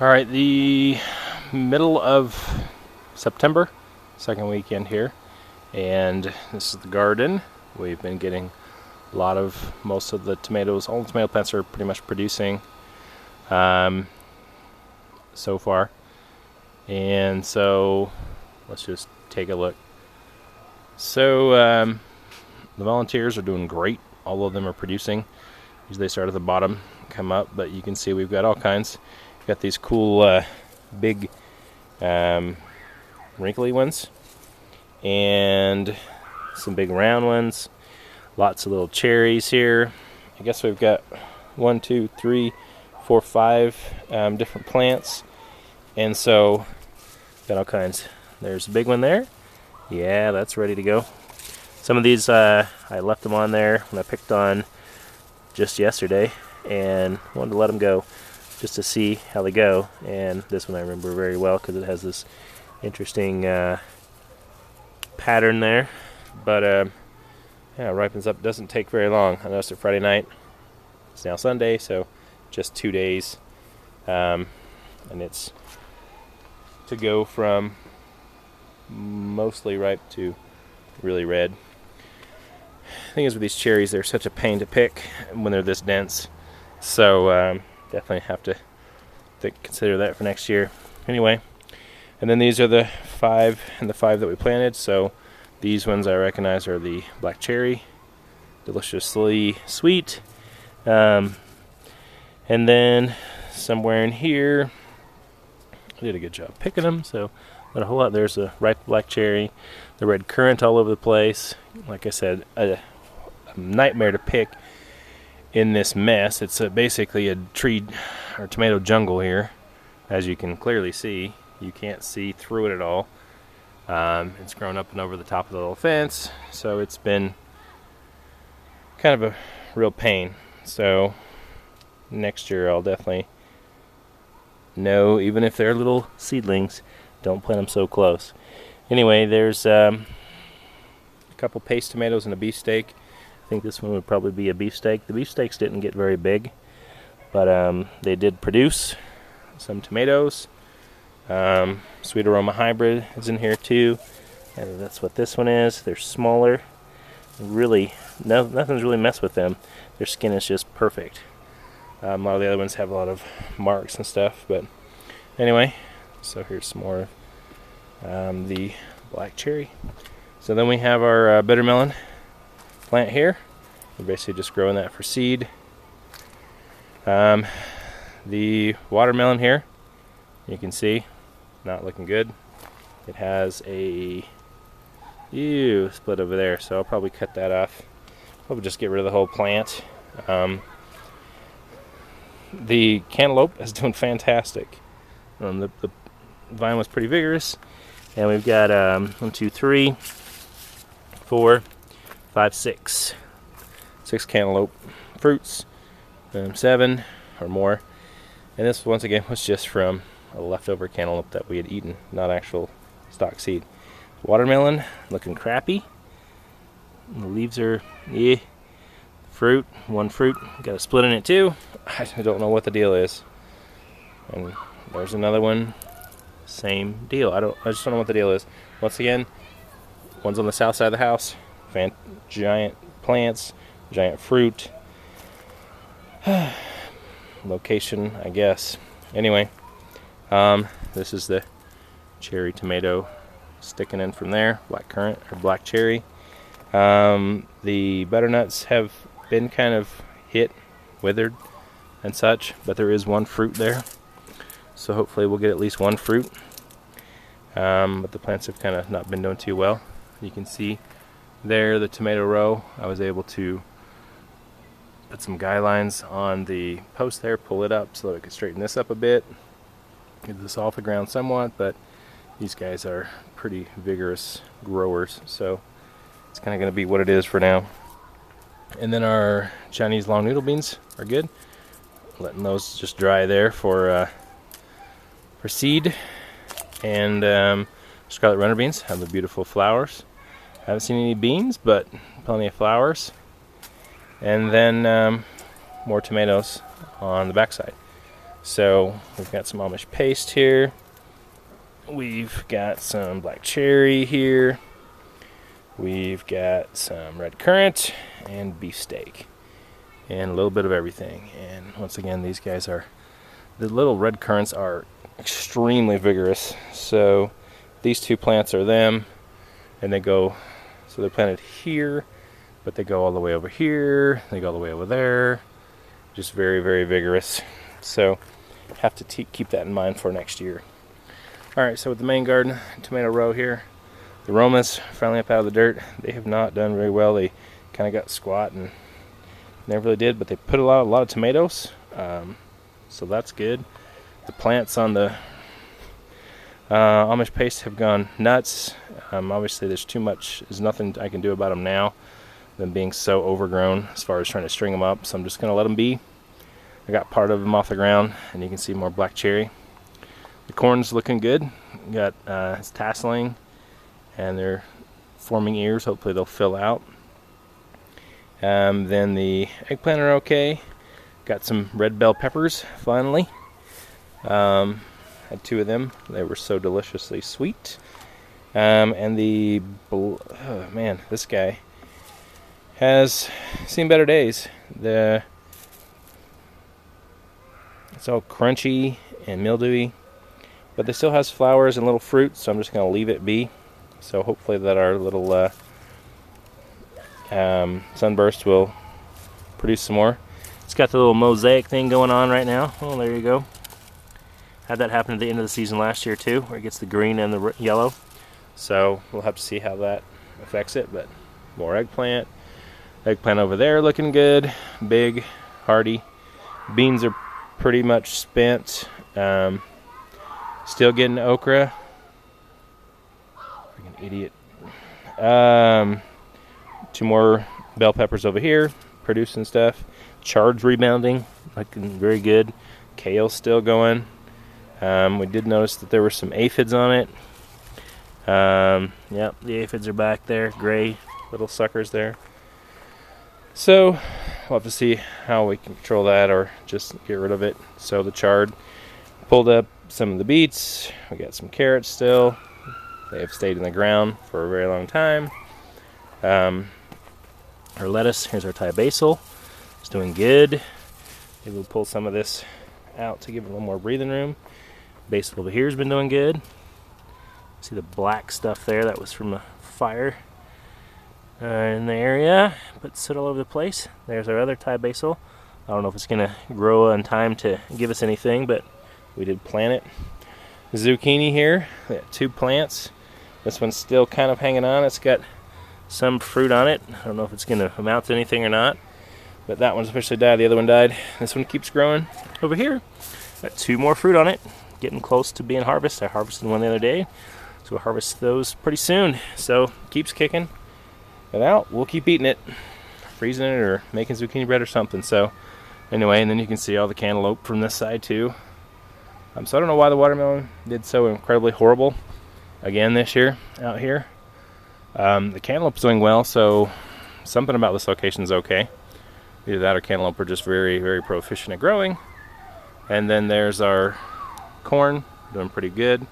Alright, the middle of September, second weekend here, and this is the garden. We've been getting a lot of, most of the tomatoes, all the tomato plants are pretty much producing so far. And so, let's just take a look. So, the volunteers are doing great. All of them are producing. Usually they start at the bottom, come up, but you can see we've got all kinds. We've got these cool big wrinkly ones and some big round ones. Lots of little cherries here. I guess we've got 1, 2, 3, 4, 5 different plants, and so got all kinds. There's a big one there. Yeah, that's ready to go. Some of these I left them on there when I picked on just yesterday and wanted to let them go just to see how they go. And this one I remember very well because it has this interesting pattern there. But yeah, it ripens up. It doesn't take very long. I noticed it Friday night. It's now Sunday, so just 2 days. And it's to go from mostly ripe to really red. The thing is with these cherries, they're such a pain to pick when they're this dense. So definitely have to consider that for next year. Anyway, and then these are the 5 and the 5 that we planted. So these ones I recognize are the black cherry, deliciously sweet. And then somewhere in here, I did a good job picking them. So not a whole lot. There's a ripe black cherry, the red currant all over the place. Like I said, a nightmare to pick in this mess. It's basically a tree or tomato jungle here, as you can clearly see. You can't see through it at all. It's grown up and over the top of the little fence, so it's been kind of a real pain. So next year I'll definitely know, even if they're little seedlings, don't plant them so close. Anyway, there's a couple paste tomatoes and a beefsteak. I think this one would probably be a beefsteak. The beefsteaks didn't get very big, but they did produce some tomatoes. Sweet Aroma Hybrid is in here too, and that's what this one is. They're smaller. Really, nothing's really messed with them. Their skin is just perfect. A lot of the other ones have a lot of marks and stuff, but anyway, so here's some more the black cherry. So then we have our bitter melon plant here. We're basically just growing that for seed. The watermelon here, you can see, not looking good. It has a split over there, so I'll probably cut that off. Probably just get rid of the whole plant. The cantaloupe is doing fantastic. The vine was pretty vigorous, and we've got 1, 2, 3, 4, 5, 6 cantaloupe fruits, 7 or more. And this once again was just from a leftover cantaloupe that we had eaten, not actual stock seed. Watermelon looking crappy. The leaves are fruit, 1 fruit, got a split in it too. I don't know what the deal is. And there's another one, same deal. I just don't know what the deal is. Once again, one's on the south side of the house. Giant plants, giant fruit. Location, I guess. Anyway, this is the cherry tomato sticking in from there. Black currant or black cherry. The butternuts have been kind of hit, withered, and such, but there is 1 fruit there. So hopefully we'll get at least 1 fruit. But the plants have kind of not been doing too well. You can see there the tomato row. I was able to put some guy lines on the post there, pull it up so that I could straighten this up a bit, get this off the ground somewhat, but these guys are pretty vigorous growers, so it's kind of going to be what it is for now. And then our Chinese long noodle beans are good. Letting those just dry there for seed. And scarlet runner beans have the beautiful flowers. I haven't seen any beans, but plenty of flowers. And then more tomatoes on the backside. So we've got some Amish paste here. We've got some black cherry here. We've got some red currant and beefsteak. And a little bit of everything. And once again, these guys are, the little red currants are extremely vigorous. So these two plants are them. And they go, so they're planted here, but they go all the way over here. They go all the way over there. Just very, very vigorous. So have to keep that in mind for next year. Alright, so with the main garden, tomato row here, the Romas finally up out of the dirt. They have not done very well. They kind of got squat and never really did, but they put a lot of tomatoes, so that's good. The plants on the Amish paste have gone nuts. Obviously there's nothing I can do about them now, them being so overgrown as far as trying to string them up, so I'm just going to let them be. I got part of them off the ground, and you can see more black cherry. The corn's looking good. Got it's tasseling, and they're forming ears. Hopefully they'll fill out. Then the eggplant are okay. Got some red bell peppers finally. Had 2 of them. They were so deliciously sweet. And the oh man, this guy has seen better days. It's all crunchy and mildewy, but it still has flowers and little fruit, so I'm just going to leave it be. So hopefully that our little sunburst will produce some more. It's got the little mosaic thing going on right now. Oh, there you go. Had that happen at the end of the season last year too, where it gets the green and the yellow. So we'll have to see how that affects it, but more eggplant. Eggplant over there looking good, big, hearty. Beans are pretty much spent. Still getting okra. Freaking idiot. 2 more bell peppers over here, producing stuff. Chard's rebounding, looking very good. Kale's still going. We did notice that there were some aphids on it. Yep, the aphids are back there, gray little suckers there. So we'll have to see how we can control that or just get rid of it. So the chard pulled up some of the beets. We got some carrots still. They have stayed in the ground for a very long time. Our lettuce, here's our Thai basil. It's doing good. Maybe we'll pull some of this out to give it a little more breathing room. Basil over here has been doing good. See the black stuff there? That was from a fire in the area, but sit all over the place. There's our other Thai basil. I don't know if it's going to grow in time to give us anything, but we did plant it. Zucchini here, we got 2 plants. This one's still kind of hanging on. It's got some fruit on it. I don't know if it's going to amount to anything or not, but that one especially died. The other one died. This one keeps growing. Over here, got 2 more fruit on it. Getting close to being harvested. I harvested one the other day, so we'll harvest those pretty soon. So keeps kicking it out. We'll keep eating it, freezing it, or making zucchini bread or something. So anyway, and then you can see all the cantaloupe from this side too. So I don't know why the watermelon did so incredibly horrible again this year out here. The cantaloupe's doing well, so something about this location is okay. Either that or cantaloupe are just very, very proficient at growing. And then there's our corn, doing pretty good.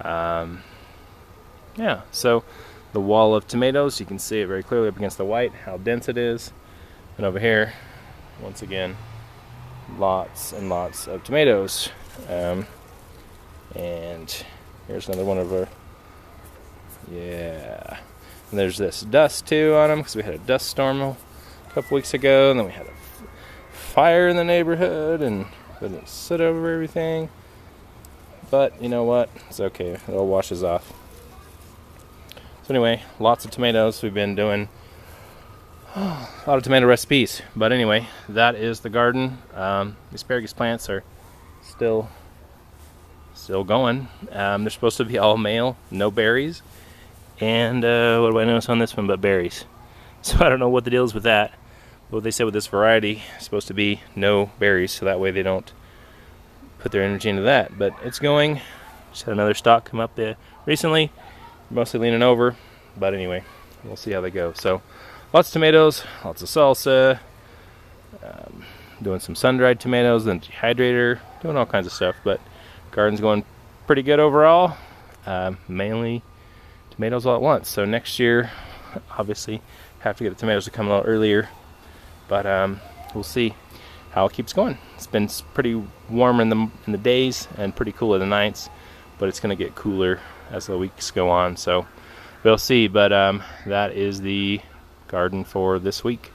Yeah, so the wall of tomatoes, you can see it very clearly up against the white, how dense it is. And over here, once again, lots and lots of tomatoes. And here's another one of our, yeah. And there's this dust too on them, because we had a dust storm a couple weeks ago, and then we had a fire in the neighborhood, and couldn't sit over everything. But you know what? It's okay. It all washes off. So anyway, lots of tomatoes. We've been doing a lot of tomato recipes. But anyway, that is the garden. The asparagus plants are still going. They're supposed to be all male, no berries. And what do I notice on this one but berries? So I don't know what the deal is with that. But what they said with this variety is supposed to be no berries, so that way they don't put their energy into that. But it's going. Just had another stalk come up there recently, mostly leaning over. But anyway, we'll see how they go. So lots of tomatoes, lots of salsa, doing some sun-dried tomatoes, then dehydrator, doing all kinds of stuff. But garden's going pretty good overall. Mainly tomatoes all at once. So next year, obviously, have to get the tomatoes to come a little earlier. But we'll see how it keeps going. It's been pretty warm in the days and pretty cool in the nights, but it's going to get cooler as the weeks go on. So we'll see. But that is the garden for this week.